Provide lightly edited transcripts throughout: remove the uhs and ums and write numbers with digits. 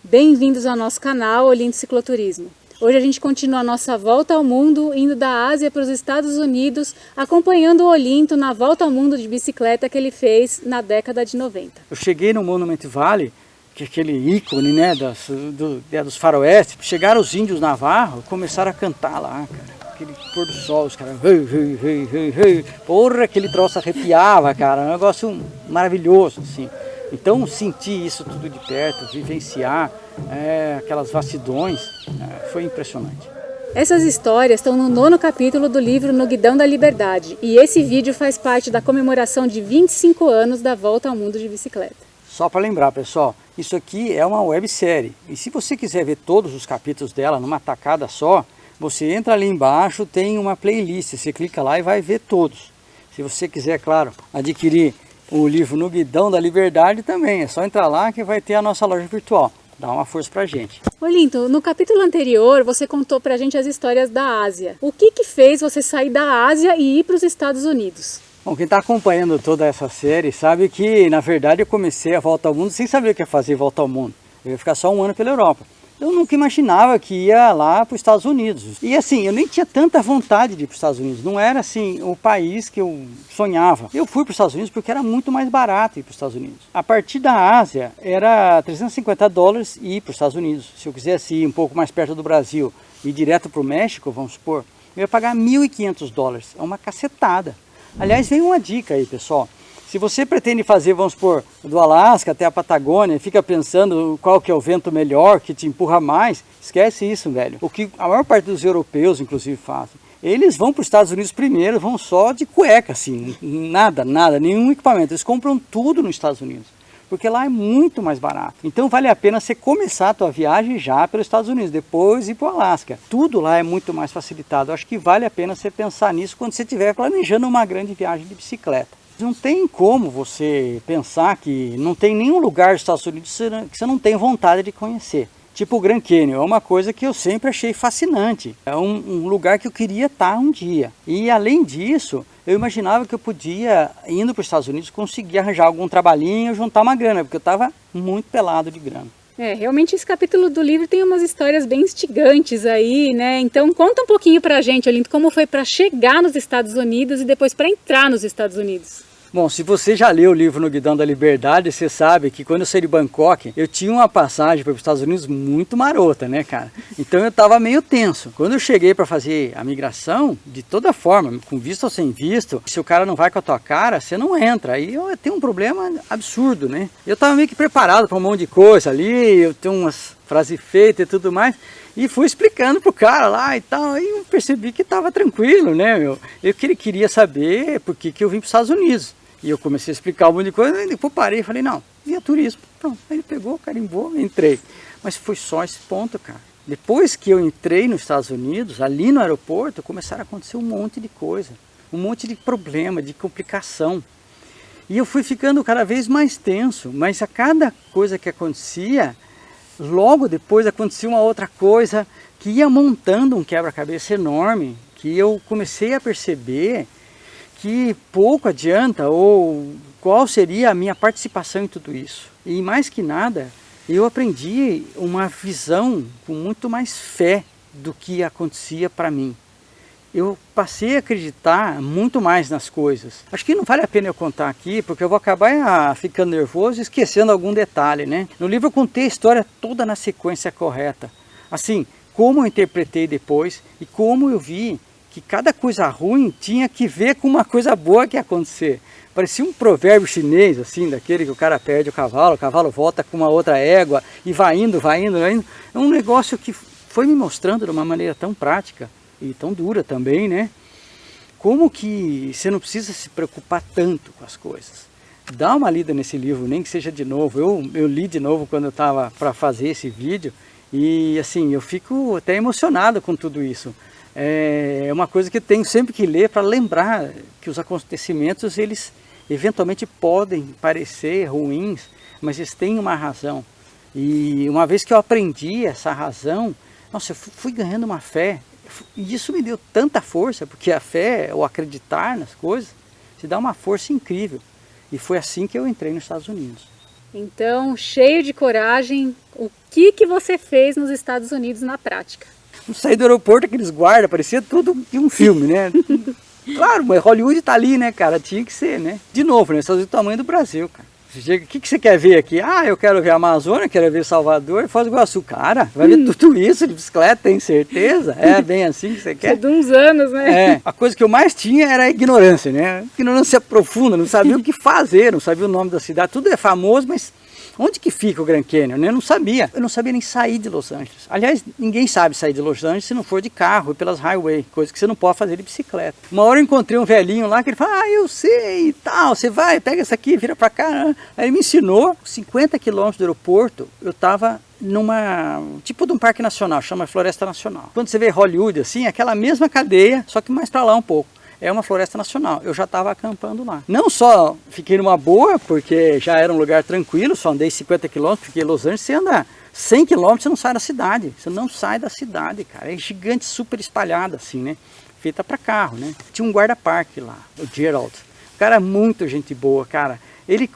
Bem-vindos ao nosso canal Olinto Cicloturismo. Hoje a gente continua a nossa volta ao mundo, indo da Ásia para os Estados Unidos, acompanhando o Olinto na volta ao mundo de bicicleta que ele fez na década de 90. Eu cheguei no Monument Valley, que é aquele ícone, né, dos faroeste. Chegaram os índios navarros e começaram a cantar lá, cara. Aquele pôr do sol, os caras... Porra, aquele troço arrepiava, cara. Um negócio maravilhoso, assim. Então, sentir isso tudo de perto, vivenciar aquelas vastidões, foi impressionante. Essas histórias estão no 9º capítulo do livro No Guidão da Liberdade. E esse vídeo faz parte da comemoração de 25 anos da volta ao mundo de bicicleta. Só para lembrar, pessoal, isso aqui é uma websérie. E se você quiser ver todos os capítulos dela numa tacada só, você entra ali embaixo, tem uma playlist, você clica lá e vai ver todos. Se você quiser, claro, adquirir o livro No Guidão da Liberdade também, é só entrar lá que vai ter a nossa loja virtual. Dá uma força pra gente. Olinto, no capítulo anterior você contou pra gente as histórias da Ásia. O que fez você sair da Ásia e ir para os Estados Unidos? Bom, quem está acompanhando toda essa série sabe que, na verdade, eu comecei a volta ao mundo sem saber o que ia fazer volta ao mundo. Eu ia ficar só um ano pela Europa. Eu nunca imaginava que ia lá para os Estados Unidos. E assim, eu nem tinha tanta vontade de ir para os Estados Unidos. Não era assim o país que eu sonhava. Eu fui para os Estados Unidos porque era muito mais barato ir para os Estados Unidos. A partir da Ásia era $350 ir para os Estados Unidos. Se eu quisesse ir um pouco mais perto do Brasil e ir direto para o México, vamos supor, eu ia pagar $1.500. É uma cacetada. Aliás, vem uma dica aí, pessoal. Se você pretende fazer, vamos supor, do Alasca até a Patagônia, fica pensando qual que é o vento melhor, que te empurra mais, esquece isso, velho. O que a maior parte dos europeus, inclusive, fazem. Eles vão para os Estados Unidos primeiro, vão só de cueca, assim, nada, nenhum equipamento. Eles compram tudo nos Estados Unidos, porque lá é muito mais barato. Então vale a pena você começar a tua viagem já pelos Estados Unidos, depois ir para o Alasca. Tudo lá é muito mais facilitado. Eu acho que vale a pena você pensar nisso quando você estiver planejando uma grande viagem de bicicleta. Não tem como você pensar que não tem nenhum lugar dos Estados Unidos que você não tem vontade de conhecer. Tipo o Grand Canyon, é uma coisa que eu sempre achei fascinante. É um lugar que eu queria estar um dia. E além disso, eu imaginava que eu podia, indo para os Estados Unidos, conseguir arranjar algum trabalhinho, juntar uma grana, porque eu estava muito pelado de grana. Realmente esse capítulo do livro tem umas histórias bem instigantes aí, né? Então conta um pouquinho pra gente, Olinto, como foi para chegar nos Estados Unidos e depois para entrar nos Estados Unidos. Bom, se você já leu o livro No Guidão da Liberdade, você sabe que quando eu saí de Bangkok, eu tinha uma passagem para os Estados Unidos muito marota, né, cara? Então eu estava meio tenso. Quando eu cheguei para fazer a migração, de toda forma, com visto ou sem visto, se o cara não vai com a tua cara, você não entra. Aí eu tenho um problema absurdo, né? Eu estava meio que preparado para um monte de coisa ali, eu tenho umas frases feitas e tudo mais. E fui explicando pro cara lá e tal, aí eu percebi que estava tranquilo, né, meu? Eu queria saber por que eu vim para os Estados Unidos. E eu comecei a explicar um monte de coisa, e depois parei e falei, não, via turismo. Pronto, aí ele pegou, carimbou, entrei. Mas foi só esse ponto, cara. Depois que eu entrei nos Estados Unidos, ali no aeroporto, começaram a acontecer um monte de coisa. Um monte de problema, de complicação. E eu fui ficando cada vez mais tenso, mas a cada coisa que acontecia, logo depois acontecia uma outra coisa que ia montando um quebra-cabeça enorme, que eu comecei a perceber que pouco adianta ou qual seria a minha participação em tudo isso. E mais que nada, eu aprendi uma visão com muito mais fé do que acontecia para mim. Eu passei a acreditar muito mais nas coisas. Acho que não vale a pena eu contar aqui, porque eu vou acabar ficando nervoso e esquecendo algum detalhe, né? No livro eu contei a história toda na sequência correta. Assim, como eu interpretei depois e como eu vi que cada coisa ruim tinha que ver com uma coisa boa que ia acontecer. Parecia um provérbio chinês, assim, daquele que o cara perde o cavalo volta com uma outra égua e vai indo. É um negócio que foi me mostrando de uma maneira tão prática e tão dura também, né? Como que você não precisa se preocupar tanto com as coisas. Dá uma lida nesse livro, nem que seja de novo. Eu li de novo quando eu estava para fazer esse vídeo e assim, eu fico até emocionado com tudo isso. É uma coisa que eu tenho sempre que ler para lembrar que os acontecimentos, eles eventualmente podem parecer ruins, mas eles têm uma razão. E uma vez que eu aprendi essa razão, nossa, eu fui ganhando uma fé. E isso me deu tanta força, porque a fé, ou acreditar nas coisas, te dá uma força incrível. E foi assim que eu entrei nos Estados Unidos. Então, cheio de coragem, o que você fez nos Estados Unidos na prática? Eu saí do aeroporto, aqueles guardas, parecia tudo de um filme, né? Claro, mas Hollywood tá ali, né, cara? Tinha que ser, né? De novo, né? Estados Unidos é o tamanho do Brasil, cara. Você chega, o que você quer ver aqui? Ah, eu quero ver a Amazônia, quero ver Salvador, Foz do Iguaçu. Cara, vai ver tudo isso de bicicleta, tem certeza? É bem assim que você quer? De uns anos, né? É, a coisa que eu mais tinha era a ignorância, né? Ignorância profunda, não sabia o que fazer, não sabia o nome da cidade. Tudo é famoso, mas onde que fica o Grand Canyon? Eu não sabia. Eu não sabia nem sair de Los Angeles. Aliás, ninguém sabe sair de Los Angeles se não for de carro e pelas highways, coisa que você não pode fazer de bicicleta. Uma hora eu encontrei um velhinho lá que ele falou, eu sei e tal, você vai, pega essa aqui, vira pra cá. Aí ele me ensinou, 50 quilômetros do aeroporto, eu tava numa, tipo de um parque nacional, chama Floresta Nacional. Quando você vê Hollywood assim, é aquela mesma cadeia, só que mais pra lá um pouco. É uma floresta nacional, eu já estava acampando lá. Não só fiquei numa boa, porque já era um lugar tranquilo, só andei 50 km, fiquei em Los Angeles, você anda 100 km, você não sai da cidade. Você não sai da cidade, cara. É gigante, super espalhada assim, né? Feita para carro, né? Tinha um guarda-parque lá, o Gerald. O cara é muito gente boa, cara. Ele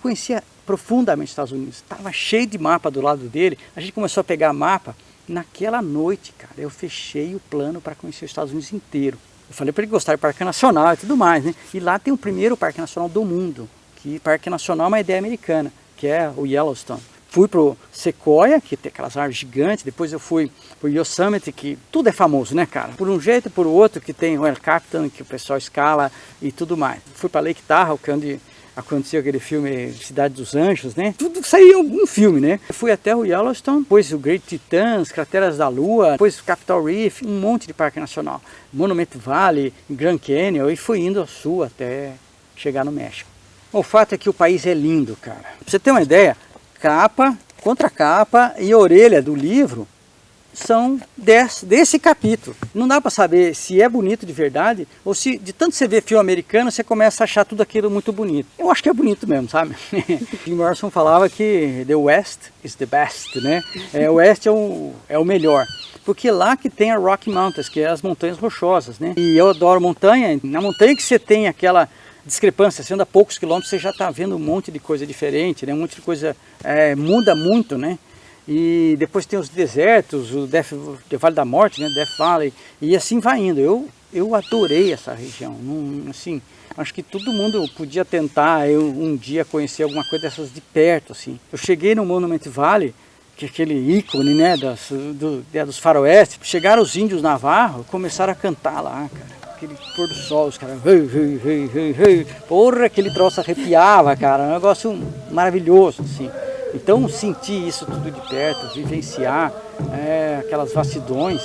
conhecia profundamente os Estados Unidos. Estava cheio de mapa do lado dele. A gente começou a pegar mapa. Naquela noite, cara, eu fechei o plano para conhecer os Estados Unidos inteiro. Eu falei para ele gostar de Parque Nacional e tudo mais, né? E lá tem o primeiro Parque Nacional do mundo, que Parque Nacional é uma ideia americana, que é o Yellowstone. Fui pro Sequoia, que tem aquelas árvores gigantes, depois eu fui pro Yosemite, que tudo é famoso, né, cara? Por um jeito e por outro, que tem o El Capitan, que o pessoal escala e tudo mais. Fui para Lake Tahoe, que é onde aconteceu aquele filme Cidade dos Anjos, né? Tudo saiu um filme, né? Eu fui até o Yellowstone, depois o Great Titans, Crateras da Lua, depois o Capitol Reef, um monte de parque nacional. Monument Valley, Grand Canyon, e fui indo ao sul até chegar no México. O fato é que o país é lindo, cara. Pra você ter uma ideia, capa, contracapa e orelha do livro são desse capítulo. Não dá para saber se é bonito de verdade ou se de tanto você ver filme americano você começa a achar tudo aquilo muito bonito. Eu acho que é bonito mesmo, sabe? Jim Morrison falava que the West is the best, né? O Oeste é o melhor. Porque lá que tem a Rocky Mountains, que é as montanhas rochosas, né? E eu adoro montanha. Na montanha que você tem aquela discrepância, você anda poucos quilômetros, você já está vendo um monte de coisa diferente, né? Um monte de coisa muda muito, né? E depois tem os desertos, o Vale da Morte, né? Death Valley, e assim vai indo. Eu adorei essa região, assim, acho que todo mundo podia tentar um dia conhecer alguma coisa dessas de perto, assim. Eu cheguei no Monument Valley, que é aquele ícone, né, dos faroestes. Chegaram os índios navarros, começaram a cantar lá, cara. Aquele pôr do sol, os caras... Porra, aquele troço arrepiava, cara. Um negócio maravilhoso, assim. Então, sentir isso tudo de perto, vivenciar aquelas vastidões,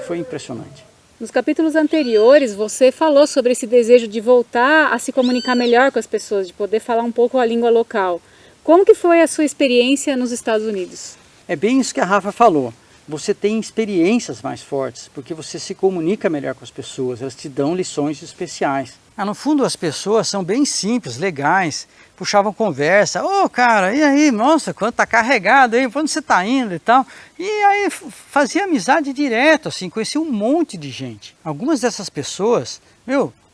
foi impressionante. Nos capítulos anteriores, você falou sobre esse desejo de voltar a se comunicar melhor com as pessoas, de poder falar um pouco a língua local. Como que foi a sua experiência nos Estados Unidos? É bem isso que a Rafa falou. Você tem experiências mais fortes, porque você se comunica melhor com as pessoas, elas te dão lições especiais. No fundo, as pessoas são bem simples, legais, puxavam conversa. Cara, e aí, nossa, quanto tá carregado aí, pra onde você tá indo e tal. E aí fazia amizade direto, assim, conheci um monte de gente. Algumas dessas pessoas,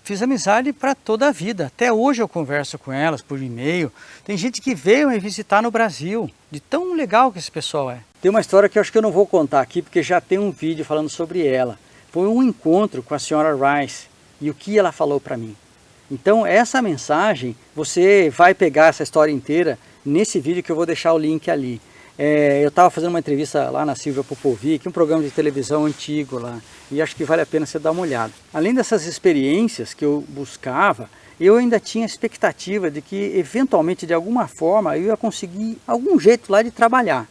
fiz amizade para toda a vida. Até hoje eu converso com elas por e-mail. Tem gente que veio me visitar no Brasil, de tão legal que esse pessoal é. Tem uma história que eu acho que eu não vou contar aqui, porque já tem um vídeo falando sobre ela. Foi um encontro com a senhora Rice e o que ela falou para mim. Então essa mensagem, você vai pegar essa história inteira nesse vídeo que eu vou deixar o link ali. Eu estava fazendo uma entrevista lá na Silvia Popovic, um programa de televisão antigo lá, e acho que vale a pena você dar uma olhada. Além dessas experiências que eu buscava, eu ainda tinha a expectativa de que eventualmente, de alguma forma, eu ia conseguir algum jeito lá de trabalhar.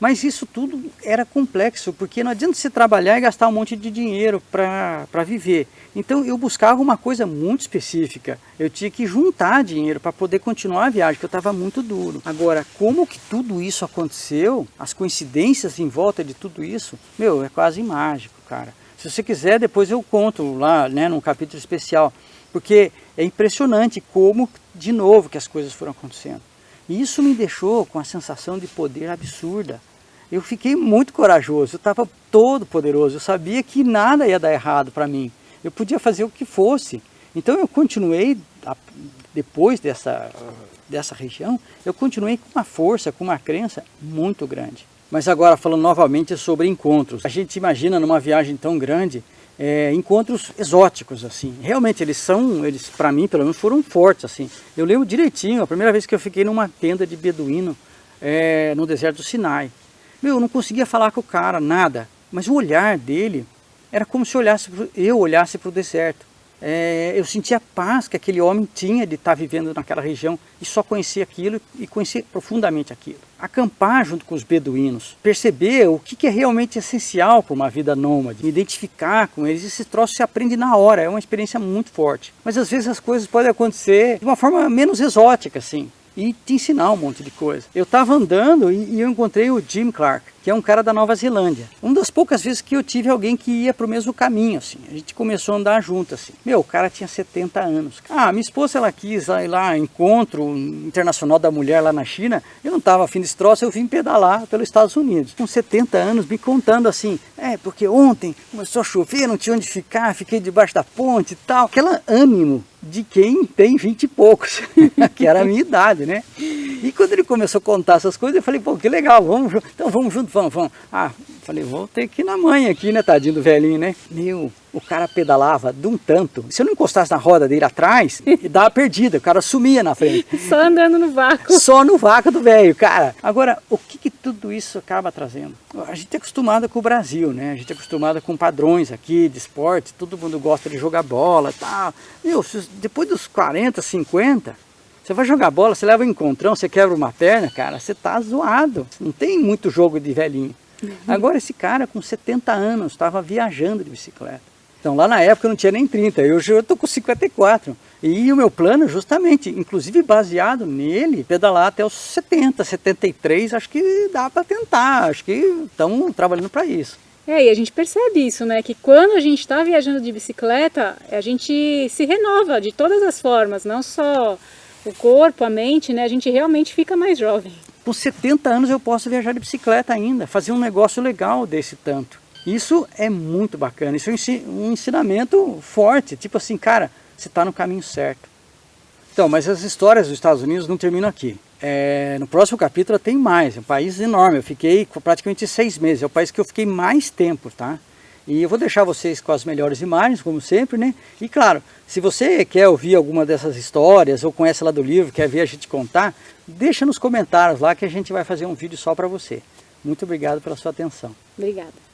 Mas isso tudo era complexo, porque não adianta você trabalhar e gastar um monte de dinheiro para viver. Então eu buscava uma coisa muito específica. Eu tinha que juntar dinheiro para poder continuar a viagem, porque eu estava muito duro. Agora, como que tudo isso aconteceu, as coincidências em volta de tudo isso, é quase mágico, cara. Se você quiser, depois eu conto lá, né, num capítulo especial. Porque é impressionante como, de novo, que as coisas foram acontecendo. E isso me deixou com a sensação de poder absurda. Eu fiquei muito corajoso, eu estava todo poderoso, eu sabia que nada ia dar errado para mim. Eu podia fazer o que fosse. Então eu continuei depois dessa região, eu continuei com uma força, com uma crença muito grande. Mas agora falando novamente sobre encontros, a gente imagina numa viagem tão grande, encontros exóticos, assim. Realmente eles para mim pelo menos foram fortes, assim. Eu lembro direitinho, a primeira vez que eu fiquei numa tenda de beduíno, no deserto do Sinai. Eu não conseguia falar com o cara, nada, mas o olhar dele era como se eu olhasse para o deserto. Eu sentia a paz que aquele homem tinha de estar vivendo naquela região e só conhecer aquilo e conhecer profundamente aquilo. Acampar junto com os beduínos, perceber o que é realmente essencial para uma vida nômade, me identificar com eles, esse troço se aprende na hora, é uma experiência muito forte. Mas às vezes as coisas podem acontecer de uma forma menos exótica, assim, e te ensinar um monte de coisa. Eu estava andando e eu encontrei o Jim Clark, que é um cara da Nova Zelândia. Uma das poucas vezes que eu tive alguém que ia para o mesmo caminho, assim. A gente começou a andar junto, assim. O cara tinha 70 anos. Minha esposa, ela quis ir lá, encontro internacional da mulher lá na China. Eu não estava afim desse troço, eu vim pedalar pelos Estados Unidos. Com 70 anos, me contando assim, porque ontem começou a chover, não tinha onde ficar, fiquei debaixo da ponte e tal. Aquele ânimo de quem tem 20 e poucos, que era a minha idade, né? E quando ele começou a contar essas coisas, eu falei, pô, que legal, então vamos junto, vamos. Falei, vou ter que ir na manha aqui, né, tadinho do velhinho, né? O cara pedalava de um tanto. Se eu não encostasse na roda dele atrás, ele dava perdida, o cara sumia na frente. Só andando no vácuo. Só no vácuo do velho, cara. Agora, o que tudo isso acaba trazendo? A gente é acostumado com o Brasil, né? A gente é acostumado com padrões aqui de esporte, todo mundo gosta de jogar bola e tal. Depois dos 40, 50... você vai jogar bola, você leva um encontrão, você quebra uma perna, cara, você tá zoado. Não tem muito jogo de velhinho. Agora esse cara com 70 anos estava viajando de bicicleta. Então lá na época eu não tinha nem 30, hoje eu tô com 54. E o meu plano justamente, inclusive baseado nele, pedalar até os 70, 73, acho que dá para tentar, acho que estamos trabalhando para isso. E a gente percebe isso, né? Que quando a gente está viajando de bicicleta, a gente se renova de todas as formas, não só o corpo, a mente, né? A gente realmente fica mais jovem. Com 70 anos eu posso viajar de bicicleta ainda, fazer um negócio legal desse tanto. Isso é muito bacana, isso é um ensinamento forte, tipo assim, cara, você está no caminho certo. Então, mas as histórias dos Estados Unidos não terminam aqui. No próximo capítulo tem mais, é um país enorme, eu fiquei praticamente 6 meses, é o país que eu fiquei mais tempo, tá? E eu vou deixar vocês com as melhores imagens, como sempre, né? E claro, se você quer ouvir alguma dessas histórias, ou conhece lá do livro, quer ver a gente contar, deixa nos comentários lá que a gente vai fazer um vídeo só para você. Muito obrigado pela sua atenção. Obrigada.